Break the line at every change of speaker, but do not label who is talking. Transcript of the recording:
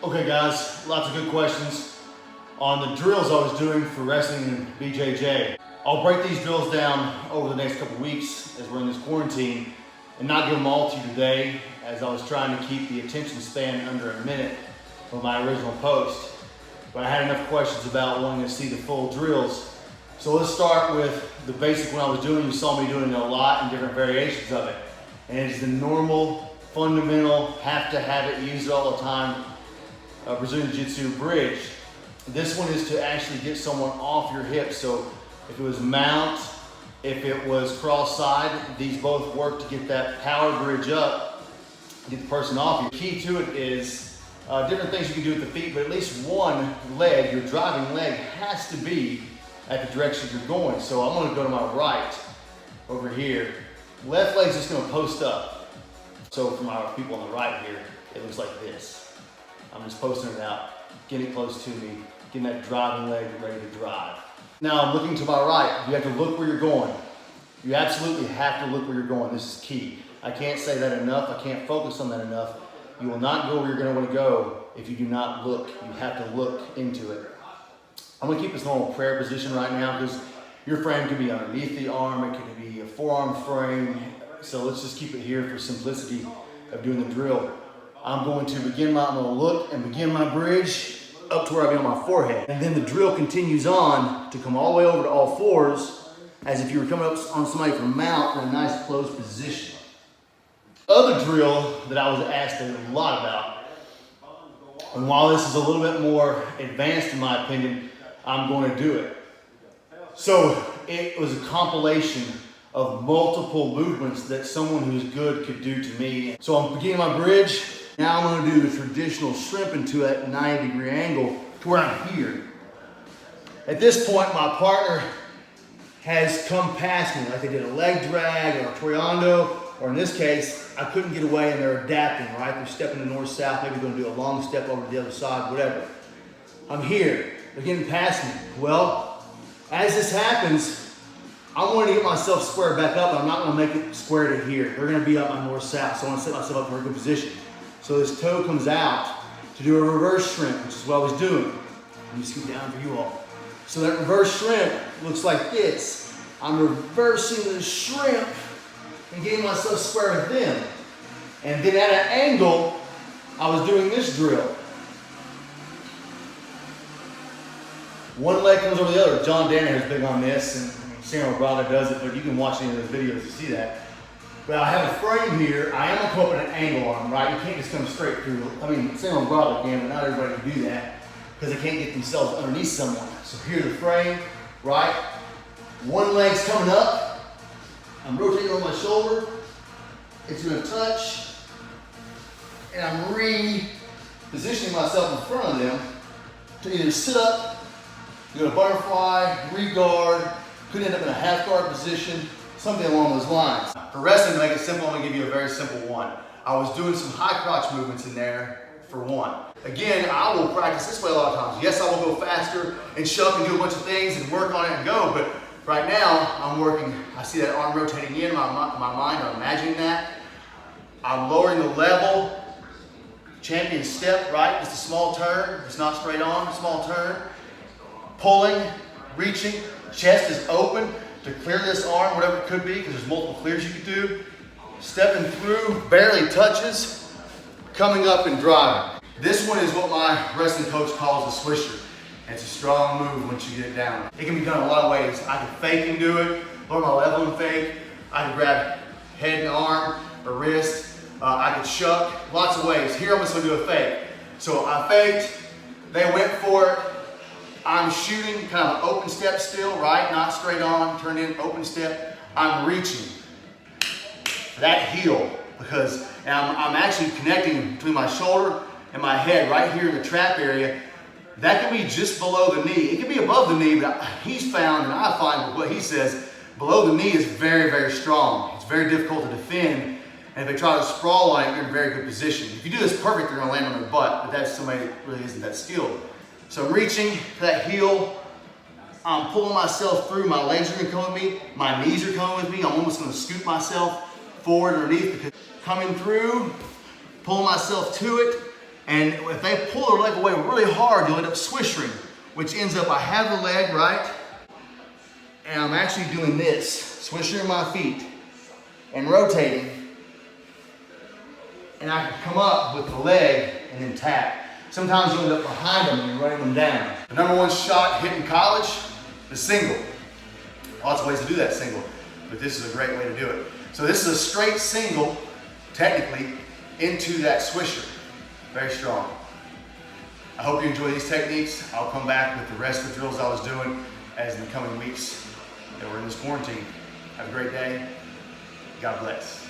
Okay guys, lots of good questions on the drills I was doing for wrestling and BJJ. I'll break these drills down over the next couple weeks as we're in this quarantine and not give them all to you today, as I was trying to keep the attention span under a minute for my original post. But I had enough questions about wanting to see the full drills. So let's start with the basic one I was doing. You saw me doing a lot and different variations of it. And it's the normal, fundamental, have to have it, use it all the time, Brazilian Jiu-Jitsu bridge. This one is to actually get someone off your hips. So if it was mount, if it was cross-side, these both work to get that power bridge up, get the person off you. The key to it is different things you can do with the feet, but at least one leg, your driving leg, has to be at the direction you're going. So I'm gonna go to my right over here. Left leg's just gonna post up. So for my people on the right here, it looks like this. I'm just posting it out, getting it close to me, getting that driving leg ready to drive. Now I'm looking to my right. You have to look where you're going. You absolutely have to look where you're going. This is key. I can't say that enough. I can't focus on that enough. You will not go where you're gonna want to go if you do not look. You have to look into it. I'm gonna keep this normal prayer position right now because your frame could be underneath the arm. It could be a forearm frame. So let's just keep it here for simplicity of doing the drill. I'm going to look and begin my bridge up to where I be on my forehead. And then the drill continues on to come all the way over to all fours as if you were coming up on somebody from mount in a nice closed position. Other drill that I was asked a lot about, and while this is a little bit more advanced in my opinion, I'm going to do it. So it was a compilation of multiple movements that someone who's good could do to me. So I'm beginning my bridge. Now I'm going to do the traditional shrimp into a 90-degree angle to where I'm here. At this point, my partner has come past me, like they did a leg drag or a toreando, or in this case, I couldn't get away and they're adapting, right? They're stepping to north-south, maybe they're going to do a long step over to the other side, whatever. I'm here, they're getting past me. Well, as this happens, I want to get myself square back up, but I'm not going to make it square to here. They're going to be up my north-south, so I want to set myself up in a good position. So this toe comes out to do a reverse shrimp, which is what I was doing. Let me scoot down for you all. So that reverse shrimp looks like this. I'm reversing the shrimp and getting myself square with them. And then at an angle, I was doing this drill. One leg comes over the other. John Danner is big on this, and Samuel Braga does it, but you can watch any of those videos to see that. But I have a frame here. I am going to come up at an angle on them, right? You can't just come straight through. I mean, Samuel Braga can, but not everybody can do that because they can't get themselves underneath someone. So here's the frame, right? One leg's coming up. I'm rotating on my shoulder. It's going to touch. And I'm repositioning myself in front of them to either sit up, do a butterfly, re-guard, could end up in a half guard position, something along those lines. For wrestling, to make it simple, I'm gonna give you a very simple one. I was doing some high crotch movements in there for one. Again, I will practice this way a lot of times. Yes, I will go faster and shuck and do a bunch of things and work on it and go, but right now, I'm working, I see that arm rotating in, my mind, I'm imagining that. I'm lowering the level, champion step, right? Just a small turn, it's not straight on, small turn. Pulling, reaching, chest is open to clear this arm, whatever it could be, because there's multiple clears you could do. Stepping through, barely touches, coming up and driving. This one is what my wrestling coach calls a swisher. It's a strong move once you get it down. It can be done a lot of ways. I can fake and do it, lower my level and fake. I can grab head and arm or wrist. I could shuck, lots of ways. Here I'm just gonna do a fake. So I faked, they went for it. I'm shooting kind of an open step still, right? Not straight on, turn in, open step. I'm reaching that heel because I'm actually connecting between my shoulder and my head right here in the trap area. That can be just below the knee. It can be above the knee, but he's found, and I find what he says, below the knee is very, very strong. It's very difficult to defend. And if they try to sprawl on it, you're in a very good position. If you do this perfect, they're gonna land on their butt, but that's somebody that really isn't that skilled. So I'm reaching to that heel. I'm pulling myself through. My legs are gonna come with me. My knees are coming with me. I'm almost gonna scoop myself forward underneath because coming through, pulling myself to it, And if they pull their leg away really hard, you'll end up swishing, which ends up, I have the leg, right? And I'm actually doing this, swishing my feet and rotating. And I can come up with the leg and then tap. Sometimes you end up behind them and you're running them down. The number one shot hit in college is single. Lots of ways to do that single, but this is a great way to do it. So this is a straight single, technically, into that swisher. Very strong. I hope you enjoy these techniques. I'll come back with the rest of the drills I was doing as in the coming weeks that we're in this quarantine. Have a great day. God bless.